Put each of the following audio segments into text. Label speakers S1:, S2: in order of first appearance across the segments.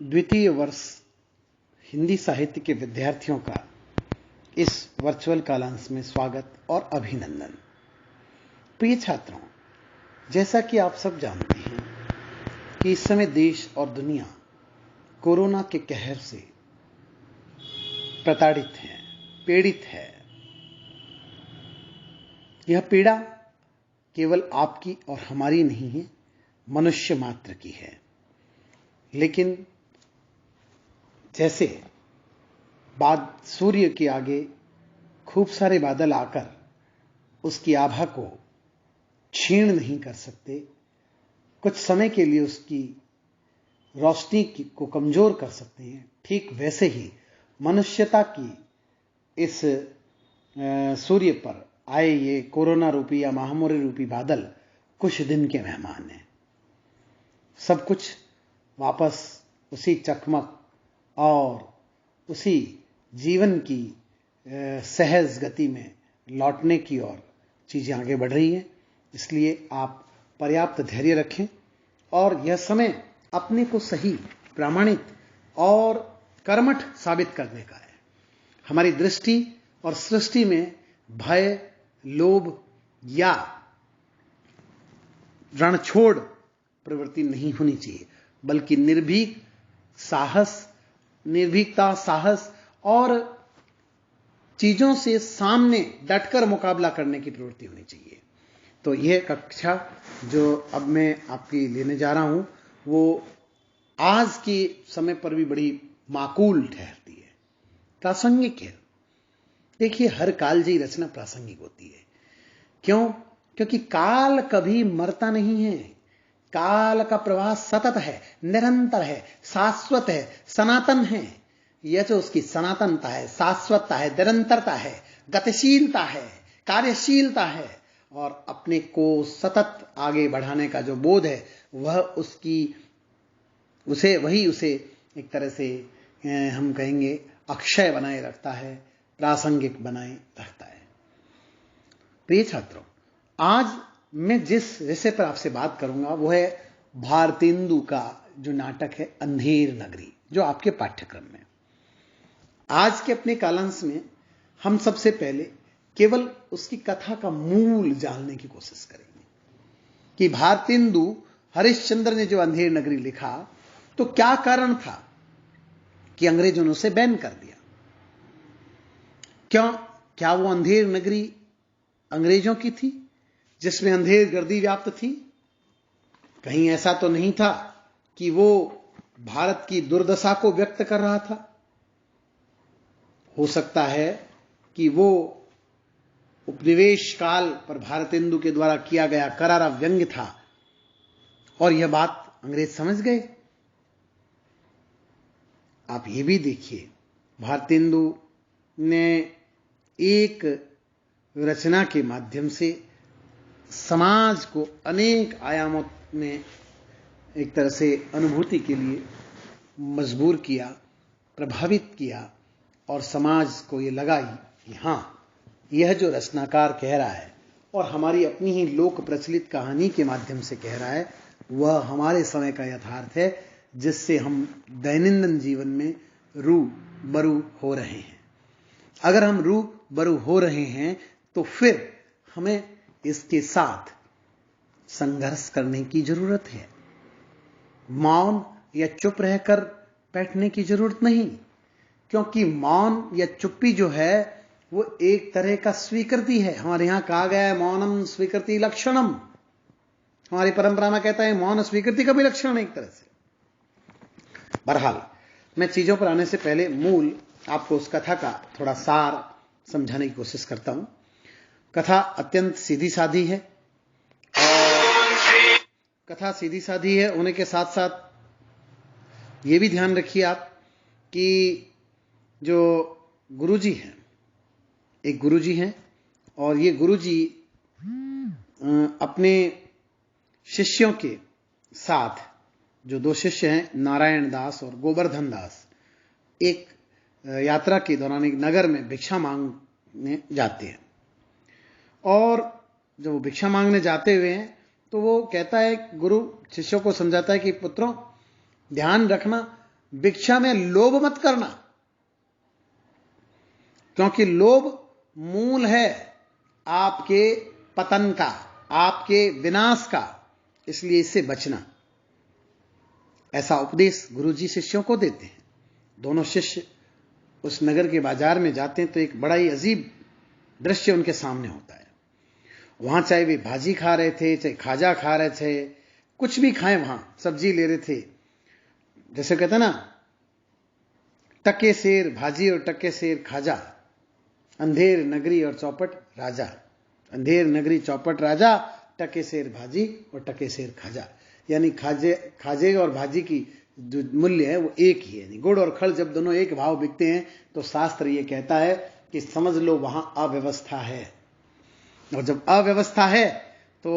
S1: द्वितीय वर्ष हिंदी साहित्य के विद्यार्थियों का इस वर्चुअल कालांश में स्वागत और अभिनंदन। प्रिय छात्रों, जैसा कि आप सब जानते हैं कि इस समय देश और दुनिया कोरोना के कहर से प्रताड़ित है, पीड़ित है। यह पीड़ा केवल आपकी और हमारी नहीं है, मनुष्य मात्र की है। लेकिन जैसे सूर्य के आगे खूब सारे बादल आकर उसकी आभा को क्षीण नहीं कर सकते, कुछ समय के लिए उसकी रोशनी को कमजोर कर सकते हैं, ठीक वैसे ही मनुष्यता की इस सूर्य पर आए ये कोरोना रूपी या महामारी रूपी बादल कुछ दिन के मेहमान हैं। सब कुछ वापस उसी चकमक और उसी जीवन की सहज गति में लौटने की ओर चीजें आगे बढ़ रही हैं। इसलिए आप पर्याप्त धैर्य रखें और यह समय अपने को सही, प्रामाणिक और कर्मठ साबित करने का है। हमारी दृष्टि और सृष्टि में भय, लोभ या रणछोड़ प्रवृत्ति नहीं होनी चाहिए, बल्कि निर्भीकता, साहस और चीजों से सामने डटकर मुकाबला करने की प्रवृत्ति होनी चाहिए। तो यह कक्षा जो अब मैं आपकी लेने जा रहा हूं वो आज के समय पर भी बड़ी माकूल ठहरती है, प्रासंगिक है। देखिए, हर कालजयी रचना प्रासंगिक होती है। क्यों? क्योंकि काल कभी मरता नहीं है। काल का प्रवाह सतत है, निरंतर है, शाश्वत है, सनातन है। यह जो उसकी सनातनता है, शाश्वतता है, निरंतरता है, गतिशीलता है, कार्यशीलता है और अपने को सतत आगे बढ़ाने का जो बोध है वह उसे एक तरह से हम कहेंगे अक्षय बनाए रखता है, प्रासंगिक बनाए रखता है। प्रिय छात्रों, आज मैं जिस विषय पर आपसे बात करूंगा वो है भारतेंदु का जो नाटक है अंधेर नगरी, जो आपके पाठ्यक्रम में। आज के अपने कालांश में हम सबसे पहले केवल उसकी कथा का मूल जानने की कोशिश करेंगे कि भारतेंदु हरिश्चंद्र ने जो अंधेर नगरी लिखा तो क्या कारण था कि अंग्रेजों ने उसे बैन कर दिया। क्या वो अंधेर नगरी अंग्रेजों की थी जिसमें अंधेर गर्दी व्याप्त थी? कहीं ऐसा तो नहीं था कि वो भारत की दुर्दशा को व्यक्त कर रहा था? हो सकता है कि वो उपनिवेश काल पर भारतेंदु के द्वारा किया गया करारा व्यंग्य था और यह बात अंग्रेज समझ गए। आप ये भी देखिए, भारतेंदु ने एक रचना के माध्यम से समाज को अनेक आयामों में एक तरह से अनुभूति के लिए मजबूर किया, प्रभावित किया और समाज को ये लगा कि हां, यह जो रचनाकार कह रहा है और हमारी अपनी ही लोक प्रचलित कहानी के माध्यम से कह रहा है वह हमारे समय का यथार्थ है, जिससे हम दैनंदिन जीवन में रूबरू हो रहे हैं। अगर हम रूबरू हो रहे हैं तो फिर हमें इसके साथ संघर्ष करने की जरूरत है। मौन या चुप रहकर बैठने की जरूरत नहीं, क्योंकि मौन या चुप्पी जो है वो एक तरह का स्वीकृति है। हमारे यहां कहा गया है मौनम स्वीकृति लक्षणम। हमारी परंपरा में कहता है मौन स्वीकृति का भी लक्षण है एक तरह से। बहरहाल, मैं चीजों पर आने से पहले मूल आपको उस कथा का थोड़ा सार समझाने की कोशिश करता हूं। कथा अत्यंत सीधी साधी है और कथा सीधी साधी है होने के साथ साथ ये भी ध्यान रखिए आप कि जो गुरुजी हैं, एक गुरुजी हैं और ये गुरुजी अपने शिष्यों के साथ, जो दो शिष्य हैं नारायण दास और गोवर्धन दास, एक यात्रा के दौरान एक नगर में भिक्षा मांगने जाते हैं। और जब वो भिक्षा मांगने जाते हुए हैं तो वो कहता है, गुरु शिष्यों को समझाता है कि पुत्रों ध्यान रखना, भिक्षा में लोभ मत करना, क्योंकि लोभ मूल है आपके पतन का, आपके विनाश का, इसलिए इससे बचना। ऐसा उपदेश गुरुजी शिष्यों को देते हैं। दोनों शिष्य उस नगर के बाजार में जाते हैं तो एक बड़ा ही अजीब दृश्य उनके सामने होता है। वहां चाहे वे भाजी खा रहे थे, चाहे खाजा खा रहे थे, कुछ भी खाएं, वहां सब्जी ले रहे थे। जैसे कहते हैं ना, टके शेर भाजी और टके शेर खाजा, अंधेर नगरी और चौपट राजा। अंधेर नगरी चौपट राजा, टके शेर भाजी और टके शेर खाजा। यानी खाजे और भाजी की जो मूल्य है वो एक ही है। गुड़ और खल जब दोनों एक भाव बिकते हैं तो शास्त्र ये कहता है कि समझ लो वहां अव्यवस्था है। और जब अव्यवस्था है तो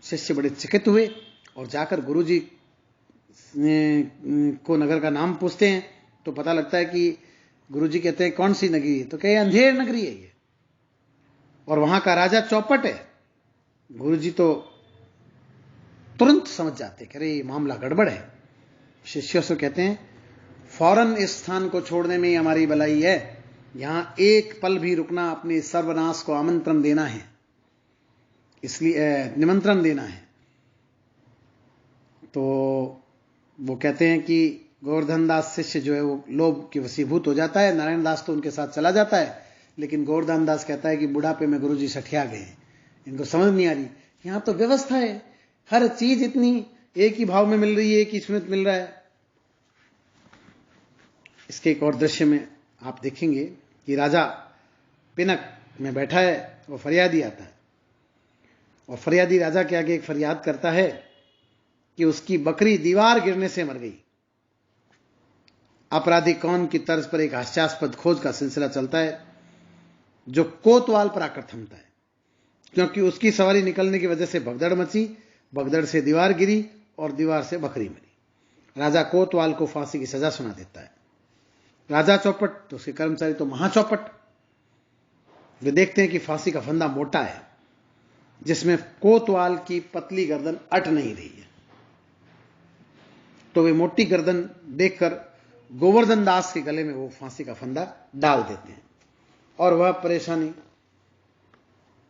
S1: शिष्य बड़े चकित हुए और जाकर गुरुजी को नगर का नाम पूछते हैं तो पता लगता है कि गुरुजी कहते हैं कौन सी नगरी है, तो कहे अंधेर नगरी है ये, और वहां का राजा चौपट है। गुरुजी तो तुरंत समझ जाते कि अरे ये मामला गड़बड़ है। शिष्यों से कहते हैं फौरन इस स्थान को छोड़ने में ही हमारी भलाई है, यहां एक पल भी रुकना अपने सर्वनाश को आमंत्रण देना है, इसलिए निमंत्रण देना है। तो वो कहते हैं कि गोवर्धन दास शिष्य जो है वो लोभ के वशीभूत हो जाता है। नारायण दास तो उनके साथ चला जाता है, लेकिन गोवर्धन दास कहता है कि बुढ़ापे में गुरुजी सठिया गए, इनको समझ नहीं आ रही, यहां तो व्यवस्था है, हर चीज इतनी एक ही भाव में मिल रही है, एक ही स्मित मिल रहा है। इसके एक और दृश्य में आप देखेंगे कि राजा पिनक में बैठा है, वो फरियादी आता है और फरियादी राजा के आगे एक फरियाद करता है कि उसकी बकरी दीवार गिरने से मर गई। अपराधी कौन की तर्ज पर एक हास्यास्पद खोज का सिलसिला चलता है जो कोतवाल पर आकर थमता है, क्योंकि उसकी सवारी निकलने की वजह से भगदड़ मची, भगदड़ से दीवार गिरी और दीवार से बकरी मरी। राजा कोतवाल को फांसी की सजा सुना देता है। राजा चौपट तो उसके कर्मचारी तो महाचौपट, वे देखते हैं कि फांसी का फंदा मोटा है जिसमें कोतवाल की पतली गर्दन अट नहीं रही है, तो वे मोटी गर्दन देखकर गोवर्धन दास के गले में वो फांसी का फंदा डाल देते हैं और वह परेशानी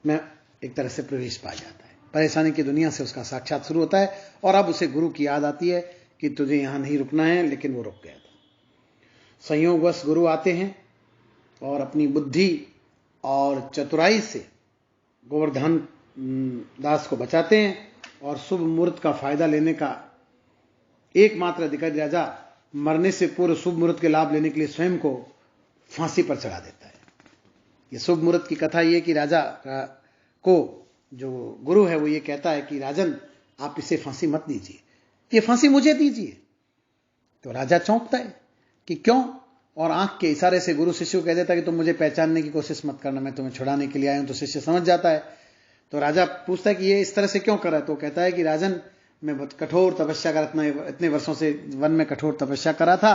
S1: में एक तरह से प्रवेश पा जाता है। परेशानी की दुनिया से उसका साक्षात शुरू होता है और अब उसे गुरु की याद आती है कि तुझे यहां नहीं रुकना है, लेकिन वो रुक गया था। संयोगवश गुरु आते हैं और अपनी बुद्धि और चतुराई से गोवर्धन दास को बचाते हैं और शुभ मुहूर्त का फायदा लेने का एकमात्र अधिकारी राजा मरने से पूर्व शुभ मुहूर्त के लाभ लेने के लिए स्वयं को फांसी पर चढ़ा देता है। यह शुभ मुहूर्त की कथा यह कि राजा को जो गुरु है वो ये कहता है कि राजन आप इसे फांसी मत दीजिए, ये फांसी मुझे दीजिए। तो राजा चौंकता है कि क्यों, और आंख के इशारे से गुरु शिष्य को कह देता है कि तुम मुझे पहचानने की कोशिश मत करना, मैं तुम्हें छुड़ाने के लिए आया हूं। तो शिष्य समझ जाता है। तो राजा पूछता है कि ये इस तरह से क्यों कर रहा है, तो कहता है कि राजन मैं बहुत कठोर तपस्या कर इतने वर्षों से वन में कठोर तपस्या करा था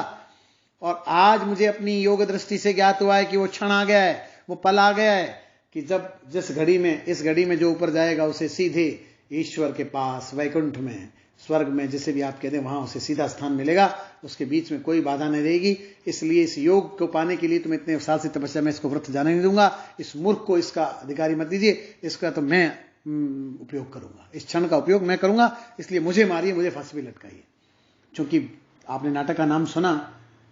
S1: और आज मुझे अपनी योग दृष्टि से ज्ञात हुआ है कि वो क्षण आ गया है, वो पल आ गया है कि जब जिस घड़ी में इस घड़ी में जो ऊपर जाएगा उसे सीधे ईश्वर के पास वैकुंठ में स्वर्ग में जिसे भी आप कहते हैं वहां उसे सीधा स्थान मिलेगा, उसके बीच में कोई बाधा नहीं रहेगी। इसलिए इस योग को पाने के लिए तुम इतने साल से तपस्या में इसको व्रत जाने नहीं दूंगा, इस मूर्ख को इसका अधिकारी मत दीजिए, इसका तो मैं उपयोग करूंगा, इस क्षण का उपयोग मैं करूंगा, इसलिए मुझे मारिए, मुझे फांसी भी लटकाइए। चूंकि आपने नाटक का नाम सुना,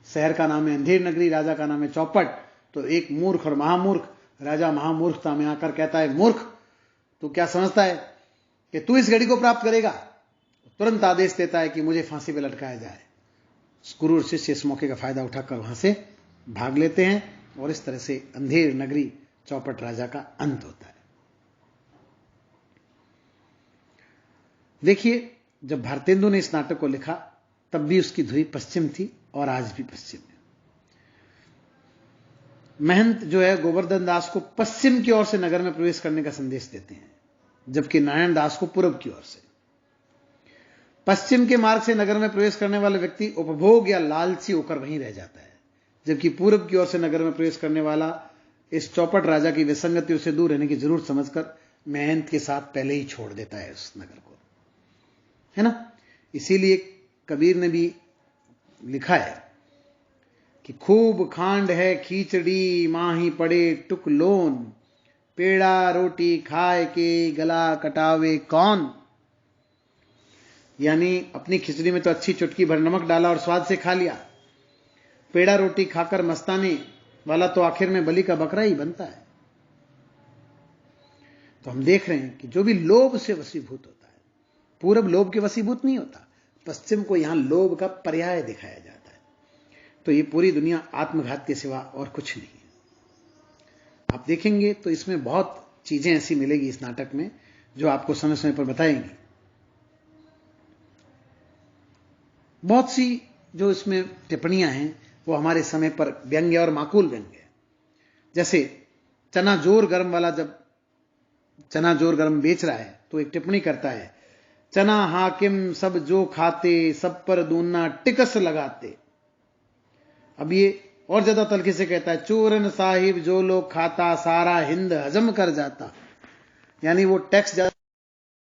S1: शहर का नाम है अंधेर नगरी, राजा का नाम है चौपट, तो एक मूर्ख और महामूर्ख, राजा महामूर्खता में आकर कहता है मूर्ख तू क्या समझता है कि तू इस घड़ी को प्राप्त करेगा, तुरंत आदेश देता है कि मुझे फांसी पे लटकाया जाए। गुरु और शिष्य इस मौके का फायदा उठाकर वहां से भाग लेते हैं और इस तरह से अंधेर नगरी चौपट राजा का अंत होता है। देखिए, जब भारतेंदु ने इस नाटक को लिखा तब भी उसकी धुरी पश्चिम थी और आज भी पश्चिम है। महंत जो है गोवर्धन दास को पश्चिम की ओर से नगर में प्रवेश करने का संदेश देते हैं, जबकि नारायण दास को पूर्व की ओर से। पश्चिम के मार्ग से नगर में प्रवेश करने वाला व्यक्ति उपभोग या लालची होकर वहीं रह जाता है, जबकि पूर्व की ओर से नगर में प्रवेश करने वाला इस चौपट राजा की विसंगतियों से दूर रहने की जरूरत समझकर महंत के साथ पहले ही छोड़ देता है उस नगर को, है ना। इसीलिए कबीर ने भी लिखा है कि खूब खांड है खींचड़ी माही पड़े टुक लोन, पेड़ा रोटी खाए के गला कटावे कौन। यानी अपनी खिचड़ी में तो अच्छी चुटकी भर नमक डाला और स्वाद से खा लिया, पेड़ा रोटी खाकर मस्तानी वाला तो आखिर में बलि का बकरा ही बनता है। तो हम देख रहे हैं कि जो भी लोभ से वशीभूत होता है, पूरब लोभ के वशीभूत नहीं होता, पश्चिम को यहां लोभ का पर्याय दिखाया जाता है। तो ये पूरी दुनिया आत्मघात के सिवा और कुछ नहीं है। आप देखेंगे तो इसमें बहुत चीजें ऐसी मिलेगी इस नाटक में जो आपको समय समय पर बताएंगी। बहुत सी जो इसमें टिप्पणियां हैं वो हमारे समय पर व्यंग्य और माकूल व्यंग्य है। जैसे चना जोर गर्म वाला, जब चना जोर गर्म बेच रहा है तो एक टिप्पणी करता है, चना हाकिम सब जो खाते, सब पर दूना टिकस लगाते। अब ये और ज्यादा तलखे से कहता है, चूरन साहिब जो लोग खाता, सारा हिंद हजम कर जाता। यानी वो टैक्स